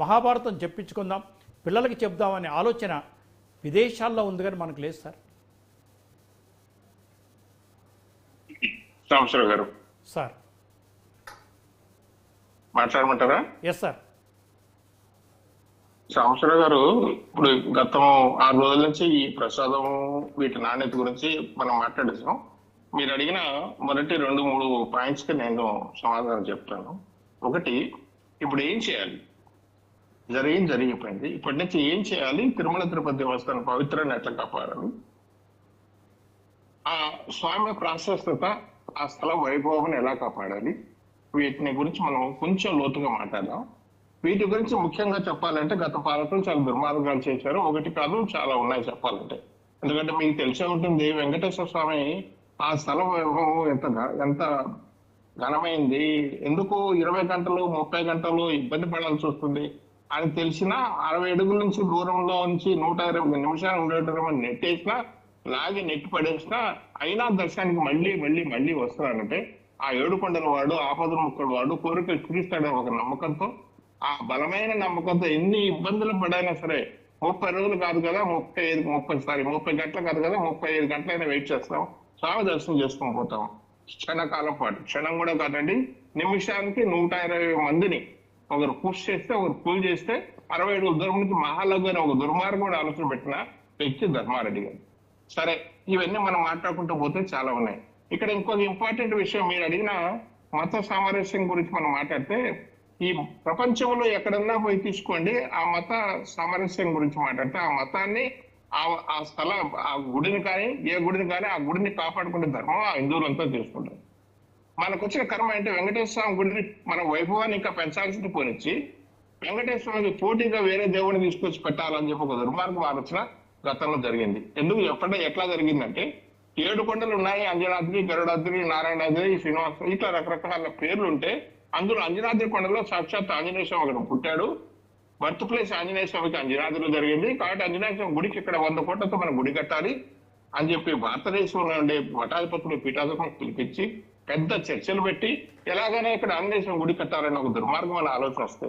మహాభారతం చెప్పించుకుందాం, పిల్లలకి చెప్దామనే ఆలోచన విదేశాల్లో ఉంది కానీ మనకు లేదు సార్. సాంబశివరావు గారు సార్ మాట్లాడమంటారా? Yes sir. సాంబశివరావు గారు, ఇప్పుడు గతం 6 రోజుల నుంచి ఈ ప్రసాదం వీటి నాణ్యత గురించి మనం మాట్లాడేసాం. మీరు అడిగిన మొదటి 2-3 పాయింట్స్ కి నేను సమాధానం చెప్తాను. ఒకటి, ఇప్పుడు ఏం చేయాలి? జరిగిపోయింది. ఇప్పటి నుంచి ఏం చేయాలి? తిరుమల తిరుపతి దేవస్థానం పవిత్రాన్ని ఎట్లా కాపాడాలి, ఆ స్వామి ప్రాశస్తత, ఆ స్థల వైభవం ఎలా కాపాడాలి, వీటిని గురించి మనం కొంచెం లోతుగా మాట్లాడదాం. వీటి గురించి ముఖ్యంగా చెప్పాలంటే గత పాలకులు చాలా దుర్మార్గాలు చేశారు. ఒకటి కాదు, చాలా ఉన్నాయి చెప్పాలంటే. ఎందుకంటే మీకు తెలిసే ఉంటుంది, వెంకటేశ్వర స్వామి ఆ స్థల వైభవం ఎంత ఘనమైంది, ఎందుకు 20 గంటలు 30 గంటలు ఇబ్బంది పడాల్సి వస్తుంది అని తెలిసినా 60 అడుగుల నుంచి దూరంలో నుంచి 120 నిమిషాలు ఉండేటప్పుడు నెట్టేసినా, లాగి నెట్టి పడేసినా అయినా దర్శనానికి మళ్ళీ వస్తున్నారంటే ఆ 7 కొండల వాడు, ఆపదల ముక్కడు వాడు కోరికలు తీరుస్తాడని ఒక నమ్మకంతో, ఆ బలమైన నమ్మకంతో ఎన్ని ఇబ్బందులు పడైనా సరే 30 రోజులు కాదు కదా, 30 గంటలు కాదు కదా, 35 గంటలైనా వెయిట్ చేస్తాం, స్వామి దర్శనం చేసుకొని పోతాం. క్షణకాలం పాటు, క్షణం కూడా కాదండి, నిమిషానికి 120 మందిని ఒకరు పుష్ చేస్తే, ఒకరు పుల్ చేస్తే 60 అడుగుల దూరం నుంచి మహాలఘు అని ఒక దుర్మార్గం ఆలోచన పెట్టిన వ్యక్తి ధర్మారెడ్డి గారు. సరే, ఇవన్నీ మనం మాట్లాడుకుంటూ పోతే చాలా ఉన్నాయి. ఇక్కడ ఇంకొక ఇంపార్టెంట్ విషయం, మీరు అడిగిన మత సామరస్యం గురించి మనం మాట్లాడితే, ఈ ప్రపంచంలో ఎక్కడన్నా పోయి తీసుకోండి, ఆ మత సామరస్యం గురించి మాట్లాడితే ఆ మతాన్ని, ఆ స్థల, ఆ గుడిని కానీ ఏ గుడిని కానీ ఆ గుడిని కాపాడుకునే ధర్మం ఆ హిందువులంతా చేసుకుంటారు. మనకు వచ్చిన కర్మ అంటే వెంకటేశ్వర స్వామి గుడిని మన వైభవాన్ని ఇంకా పెంచాల్సింది పోనిచ్చి వెంకటేశ్వర స్వామికి పోటీగా వేరే దేవుడిని తీసుకొచ్చి పెట్టాలని చెప్పి ఒక దుర్మార్గం ఆలోచన గతంలో జరిగింది. ఎందుకు చెప్పండి, ఎట్లా జరిగిందంటే 7 కొండలు ఉన్నాయి, అంజనాద్రి, గరుడాద్రి, నారాయణాద్రి, శ్రీనివాస, ఇట్లా రకరకాల పేర్లు ఉంటే అందులో అంజనాద్రి కొండలో సాక్షాత్ ఆంజనేయ స్వామి అక్కడ పుట్టాడు. బర్త్ ప్లేస్ ఆంజనేయ స్వామికి అంజనాద్రిలో జరిగింది. కాబట్టి ఆంజనేయ స్వామి గుడికి ఇక్కడ 100 కోట్లతో మనం గుడి కట్టాలి అని చెప్పి భారతదేశంలో ఉండే మఠాధిపతులు, పీఠాధిపతులు పిలిపించి పెద్ద చర్చలు పెట్టి ఎలాగైనా ఇక్కడ ఆంజనేయ స్వామి గుడి కట్టాలని ఒక దుర్మార్గమైన ఆలోచన వస్తే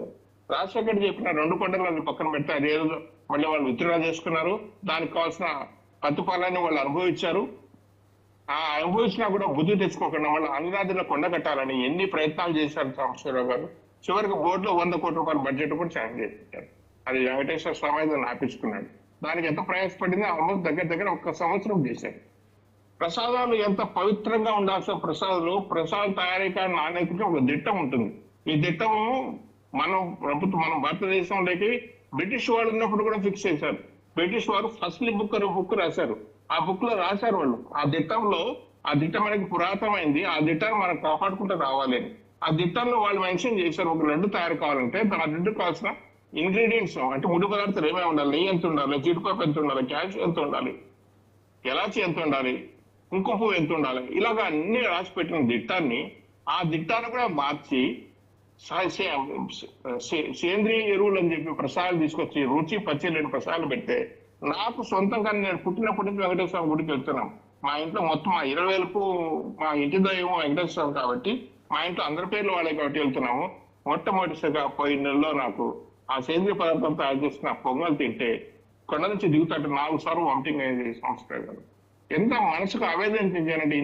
రాజశేఖర్ చెప్పిన 2 కొండలను పక్కన పెడితే అదేదో మళ్ళీ వాళ్ళు విత్డ్రా చేసుకున్నారు. దానికి కావాల్సిన ప్రతిఫలాన్ని వాళ్ళు అనుభవించారు. ఆ అనుభవించినా కూడా బుద్ధి తెచ్చుకోకుండా మళ్ళీ అంజనాద్రిలో కొండ కట్టాలని ఎన్ని ప్రయత్నాలు చేశారు సాంబశివరావు గారు. చివరికి బోర్డులో 100 కోట్ల రూపాయల బడ్జెట్ కూడా ఛాన్స్ చేశారు. అది వెంకటేశ్వర స్వామి ఆపించుకున్నాడు. దానికి ఎంత ప్రయాసపడిందో ఆల్మోస్ట్ దగ్గర 1 సంవత్సరం చేశారు. ప్రసాదాలు ఎంత పవిత్రంగా ఉండాల్సిన ప్రసాద తయారీకి నాణ్యతకి ఒక దిట్టం ఉంటుంది. ఈ దిట్టము మనం భారతదేశంలోకి బ్రిటిష్ వాళ్ళు ఉన్నప్పుడు కూడా ఫిక్స్ చేశారు. బ్రిటిష్ వారు ఫస్ట్ బుక్ రాశారు. ఆ బుక్ లో రాశారు వాళ్ళు ఆ దిట్టం అనేది పురాతనమైంది, ఆ దిట్టాన్ని మనం కాపాడుకుంటూ రావాలి అని. ఆ దిట్టంలో వాళ్ళు మెన్షన్ చేశారు, ఒక లడ్డు తయారు కావాలంటే ఆ లడ్డు కావాల్సిన ఇంగ్రీడియంట్స్ అంటే ముడి పదార్థాలు ఏమేమి ఉండాలి, నెయ్యి ఎంత ఉండాలి, జీడిపప్పు ఎంత ఉండాలి, క్యాష్ ఎంత ఉండాలి, ఎలాచి ఎంత ఉండాలి, కుంకుమ పువ్వు ఎంత ఉండాలి, ఇలాగ అన్ని రాసి పెట్టిన దిట్టాన్ని ఆ దిట్టాన్ని కూడా మార్చి సేంద్రియ ఎరువులు అని చెప్పి ప్రసాదాలు తీసుకొచ్చి రుచి పచ్చి లేని ప్రసాదాలు పెడితే నాకు సొంతంగా నేను పుట్టినప్పటి నుంచి వెంకటేశ్వర స్వామి గుడికి వెళ్తున్నాం. మా ఇంట్లో మొత్తం మా 20,000కు మా ఇంటి దైవం వెంకటేశ్వర స్వామి కాబట్టి మా ఇంట్లో అందరి పేర్లు వాళ్ళే కాబట్టి వెళ్తున్నాము. మొట్టమొదటిసారిగా పోయిన నెలలో నాకు ఆ సేంద్రియ పదార్థం తయారు చేసిన పొంగల్ తింటే కొండ నుంచి దిగుతాంటే 4 సార్లు వామిటింగ్ అయ్యేది సంవత్సరాలు. ఎంత మనసుకు ఆవేదన చెందానంటే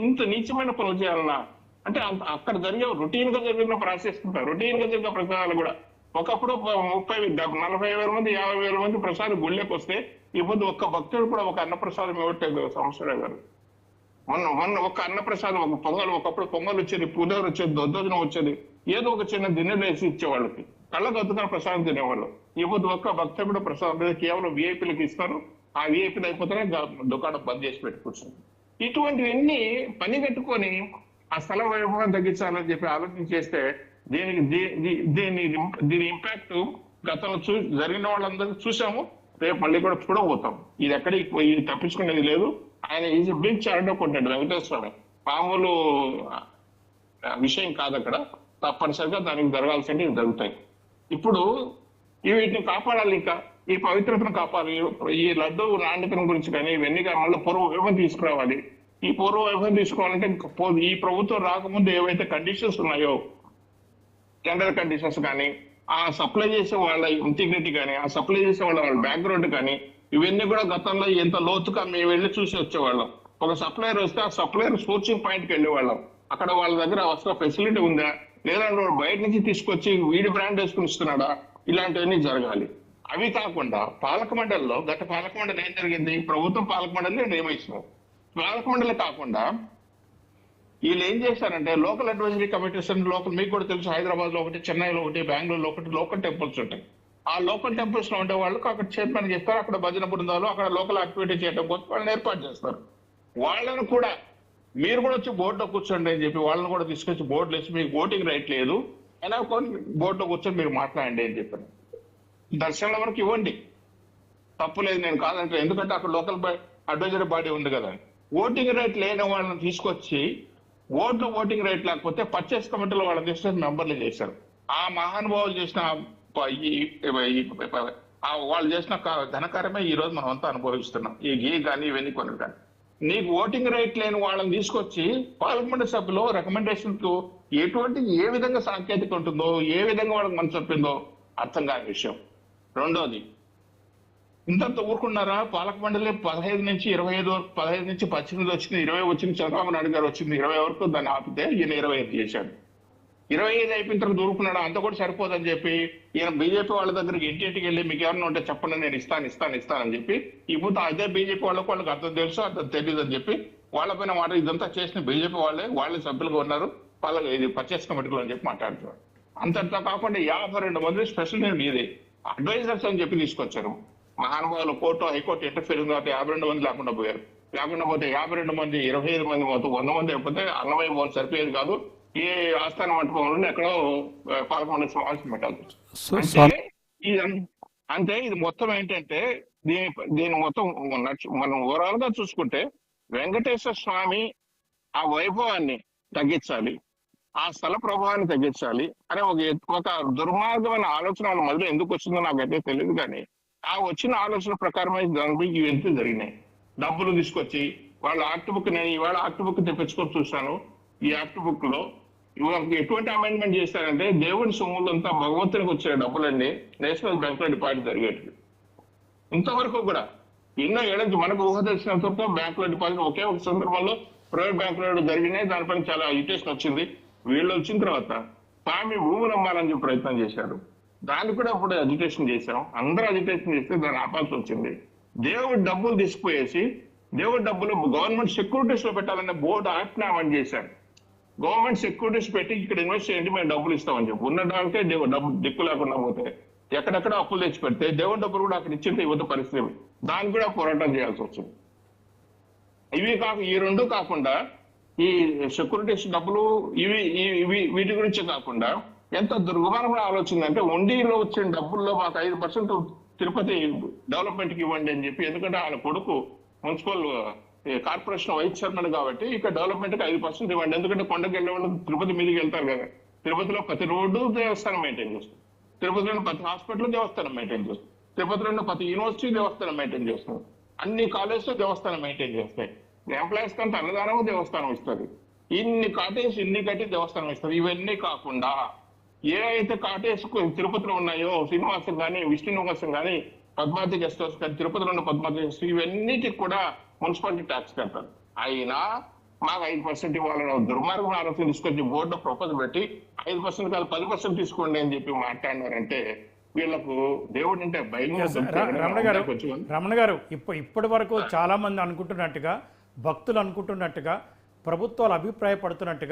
ఇంత నీచమైన పనులు చేయాలన్నా అంటే అక్కడ రొటీన్ గా జరిగిన ప్రాసెస్ రొటీన్ గా జరిగిన ప్రసాదాలు కూడా ఒకప్పుడు 40,000 మంది 50,000 మంది ప్రసాదం గుళ్ళకి వస్తే ఇప్పుడు ఒక్క భక్తుడు కూడా ఒక అన్నప్రసాదం ఇవ్వట్లేదు సంవత్సరాలు గారు. మొన్న ఒక అన్నప్రసాదం, ఒక పొంగల్, ఒకప్పుడు పొంగల్ వచ్చేది, పులిహోర వచ్చేది, దొద్దోజనం వచ్చేది, ఏదో ఒక చిన్న గిన్నెలు వేసి ఇచ్చేవాళ్ళకి కళ్ళకు అద్దుకున్న ప్రసాదం తినేవాళ్ళు. ఇప్పుడు ఒక్క భక్తుడు కూడా ప్రసాదం లేదు, కేవలం విఐపీలకు ఇస్తారు. ఆ విఐపీలు అయిపోతేనే దుకాణం బంద్ చేసి పెట్టుకొచ్చింది. ఇటువంటివన్నీ పని కట్టుకొని ఆ స్థల వైభవం తగ్గించాలని చెప్పి ఆలోచన చేస్తే దీని ఇంపాక్ట్ గతంలో జరిగిన వాళ్ళందరూ చూసాము, రేపు మళ్ళీ కూడా చూడబోతాం. ఇది ఎక్కడికి ఇది తప్పించుకునేది లేదు. ఆయన ఈజ్ బిగ్ చారిటీ కొంటాడు వెంకటేశ్వర స్వామి, మామూలు విషయం కాదు. అక్కడ తప్పనిసరిగా దానికి జరగాల్సింది జరుగుతాయి. ఇప్పుడు వీటిని కాపాడాలి, ఇంకా ఈ పవిత్రతను కాపాడాలి. ఈ లడ్డు నాణ్యతను గురించి కానీ ఇవన్నీ మళ్ళీ పూర్వ వైభవం తీసుకురావాలి. ఈ పూర్వ వైభవం తీసుకోవాలంటే ఈ ప్రభుత్వం రాకముందు ఏవైతే కండిషన్స్ ఉన్నాయో, టెండర్ కండిషన్స్ కానీ ఆ సప్లై చేసే వాళ్ళ ఇంటిగ్రిటీ కానీ, ఆ సప్లై చేసే వాళ్ళ బ్యాక్గ్రౌండ్ కానీ, ఇవన్నీ కూడా గతంలో ఎంత లోతుగా మేము వెళ్ళి చూసి వచ్చేవాళ్ళం. ఒక సప్లయర్ వస్తే ఆ సప్లయర్ సోర్సింగ్ పాయింట్కి వెళ్ళేవాళ్ళం. అక్కడ వాళ్ళ దగ్గర అసలు ఫెసిలిటీ ఉందా, లేదంటే వాడు బయట నుంచి తీసుకొచ్చి వీడి బ్రాండ్ వేసుకుని ఇస్తున్నాడా, ఇలాంటివన్నీ జరగాలి. అవి కాకుండా పాలక మండలిలో, గత పాలక మండలి ఏం జరిగింది, ప్రభుత్వం పాలక మండలిని నియమిస్తున్నారు. పాలక మండలి కాకుండా వీళ్ళు ఏం చేశారంటే లోకల్ అడ్వైజరీ కమిటీస్ అని, లోకల్ మీకు కూడా తెలుసు, హైదరాబాద్ లో ఒకటి, చెన్నైలో ఒకటి, బెంగళూరులో ఒకటి లోకల్ టెంపుల్స్ ఉంటాయి. ఆ లోకల్ టెంపుల్స్ లో ఉండే వాళ్ళకి అక్కడ చైర్మన్ చెప్తారు, అక్కడ భజన బృందాలు, అక్కడ లోకల్ యాక్టివిటీ చేయడం కోసం వాళ్ళని ఏర్పాటు చేస్తారు. వాళ్ళను కూడా మీరు కూడా వచ్చి బోర్డులో కూర్చోండి అని చెప్పి వాళ్ళని కూడా తీసుకొచ్చి బోర్డులు వేసి, మీకు ఓటింగ్ రైట్ లేదు అయినా కొన్ని బోర్డులో కూర్చొని మీరు మాట్లాడండి అని చెప్పారు. దర్శనాల వరకు ఇవ్వండి, తప్పు లేదు, నేను కాదంటే, ఎందుకంటే అక్కడ లోకల్ అడ్వైజరీ బాడీ ఉంది కదా. ఓటింగ్ రైట్ లేని వాళ్ళని తీసుకొచ్చి, ఓటింగ్ రైట్ లేకపోతే పర్చేస్ కమిటీలో వాళ్ళని తీసుకొచ్చి మెంబర్లు చేశారు. ఆ మహానుభావులు చేసిన వాళ్ళు చేసిన ఘనకార్యమే ఈ రోజు మనం అంతా అనుభవిస్తున్నాం. ఈ గీ కానీ ఇవన్నీ కొన్ని కానీ. నీకు ఓటింగ్ రైట్ లేని వాళ్ళని తీసుకొచ్చి పార్లమెంట్ సభ్యులు రికమెండేషన్ కు ఏ విధంగా సాంకేతిక ఉంటుందో, ఏ విధంగా వాళ్ళకి మనసు చెప్పిందో అర్థం కాని విషయం. రెండోది, ఇంతంత ఊరుకున్నారా? పాలక మండలి 15 నుంచి 25 వరకు, 15 నుంచి 18 వచ్చింది, 20 వచ్చింది, చంద్రబాబు నాయుడు గారు వచ్చింది 20 వరకు, దాన్ని ఆపితే ఈయన 25 చేశాడు. 25 అయిపోయిన తర్వాత దూరుకున్నాడు. అంత కూడా సరిపోదని చెప్పి ఈయన బీజేపీ వాళ్ళ దగ్గరికి ఇంటింటికి వెళ్ళి మీకు ఏమన్నా ఉంటే చెప్పండి, నేను ఇస్తానని చెప్పి, ఇప్పుడు అదే బీజేపీ వాళ్ళకి అర్థం తెలుసు, అర్థం తెలియదు అని చెప్పి వాళ్ళపైన మాట, ఇదంతా చేసిన బీజేపీ వాళ్ళే సభ్యులుగా ఉన్నారు, వాళ్ళకి ఇది పర్చేస్ కమిటీలో అని చెప్పి మాట్లాడుతున్నారు. అంతటా కాకుండా 52 మంది స్పెషల్ నేను ఇది అడ్వైజర్స్ అని చెప్పి తీసుకొచ్చారు. మహానుభావులు కోర్టు, హైకోర్టు ఇంటర్ఫీరింగ్ కాబట్టి 52 మంది లేకుండా పోయారు. లేకుండా పోతే 52 మంది, 25 మంది మొత్తం 100 మంది అయిపోతే అన్నమయ్య భవన్ సరిపోయేది కాదు. ఏ ఆస్థాన మంటపంలో ఎక్కడో పాలక మండలి సమావేశం పెట్టాలి. అంటే ఇది మొత్తం ఏంటంటే దీని మొత్తం మనం ఓవరాల్ గా చూసుకుంటే వెంకటేశ్వర స్వామి ఆ వైభవాన్ని తగ్గించాలి, ఆ స్థల ప్రభావాన్ని తగ్గించాలి అనే ఒక దుర్మార్గమైన ఆలోచన వాళ్ళ మొదలు ఎందుకు వచ్చిందో నాకైతే తెలియదు. కానీ ఆ వచ్చిన ఆలోచన ప్రకారమే దానికి ఇవన్నీ జరిగినాయి. డబ్బులు తీసుకొచ్చి వాళ్ళ యాక్ట్ బుక్, నేను ఇవాళ యాక్ట్ బుక్ తెప్పించుకొని చూశాను. ఈ యాక్ట్ బుక్ లో ఎటువంటి అమెండ్మెంట్ చేశారంటే, దేవుని సొమ్ములంతా భగవంతునికి వచ్చే డబ్బులన్నీ నేషనల్ బ్యాంక్ లో డిపాజిట్ జరిగేటివి. ఇంతవరకు కూడా ఎన్నో ఏళ్ళ మనకు ఊహ తెలిసినంత వరకు బ్యాంక్ లో డిపాజిట్ ఒకే ఒక సందర్భంలో ప్రైవేట్ బ్యాంక్ లో జరిగినాయి. దానిపైన చాలా ఇరిటేషన్ వచ్చింది. వీళ్ళు వచ్చిన తర్వాత స్వామి భూములు అమ్మాలని చెప్పి ప్రయత్నం చేశారు. దాన్ని కూడా అప్పుడు అజిటేషన్ చేశాం. అందరూ అజిటేషన్ చేస్తే దాన్ని ఆపాల్సి వచ్చింది. దేవుడి డబ్బులు తీసుకుపోయేసి, దేవుడి డబ్బులు గవర్నమెంట్ సెక్యూరిటీస్ లో పెట్టాలనే బోర్డు ఆజ్ఞామని చేశారు. గవర్నమెంట్ సెక్యూరిటీస్ పెట్టి ఇక్కడ ఇన్వెస్ట్ చేయండి, మేము డబ్బులు ఇస్తామని చెప్పి, ఉన్నదానికే డబ్బు దిక్కు లేకుండా పోతే, ఎక్కడెక్కడ అప్పులు తెచ్చి పెడితే దేవుడి డబ్బులు కూడా అక్కడ ఇచ్చింటే ఇవ్వదు పరిస్థితి. దాన్ని కూడా పోరాటం చేయాల్సి వచ్చింది. ఈ రెండు కాకుండా ఈ సెక్యూరిటీస్ డబ్బులు వీటి గురించి కాకుండా ఎంత దుర్గమానమైన ఆలోచన అంటే, ఉండిలో వచ్చిన డబ్బుల్లో మాకు 5% తిరుపతి డెవలప్మెంట్ కి ఇవ్వండి అని చెప్పి. ఎందుకంటే ఆయన కొడుకు మున్సిపల్ కార్పొరేషన్ వైస్ చైర్మన్ కాబట్టి ఇక్కడ డెవలప్మెంట్ కి 5% ఇవ్వండి. ఎందుకంటే కొండకి వెళ్ళే వాళ్ళు తిరుపతి మీదకి వెళ్తారు కదా. తిరుపతిలో ప్రతి రోడ్డు దేవస్థానం మెయింటైన్ చేస్తుంది, తిరుపతిలో ప్రతి హాస్పిటల్ దేవస్థానం మెయింటైన్ చేస్తుంది, తిరుపతిలో ప్రతి యూనివర్సిటీ దేవస్థానం మెయింటైన్ చేస్తుంది, అన్ని కాలేజెస్ దేవస్థానం మెయింటైన్ చేస్తాయి, ఎంప్లాయీస్ కంటే అన్నదానము దేవస్థానం ఇస్తుంది, ఇన్ని కాటేజ్ ఇన్ని కట్టి దేవస్థానం ఇస్తుంది. ఇవన్నీ కాకుండా ఏ అయితే కాటేజ్ తిరుపతిలో ఉన్నాయో, శ్రీనివాసం కానీ, విష్ణు నివాసం కానీ, పద్మావతి గెస్ట్ హౌస్ కానీ, తిరుపతిలో ఉన్న పద్మావతి గెస్ట్ హౌస్, ఇవన్నిటికి కూడా మున్సిపాలిటీ ట్యాక్స్ కడతారు. అయినా మాకు 5% ఇవ్వాలని దుర్మార్గం ఆలోచన తీసుకొచ్చి బోర్డు ప్రపోజల్ పెట్టి 5% కాదు 10% తీసుకోండి అని చెప్పి మాట్లాడినారంటే వీళ్ళకు దేవుడు అంటే భయం. రమణ గారు, ఇప్పటి వరకు చాలా మంది అనుకుంటున్నట్టుగా, భక్తులు అనుకుంటున్నట్టుగా, ప్రభుత్వాలు అభిప్రాయపడుతున్నట్టుగా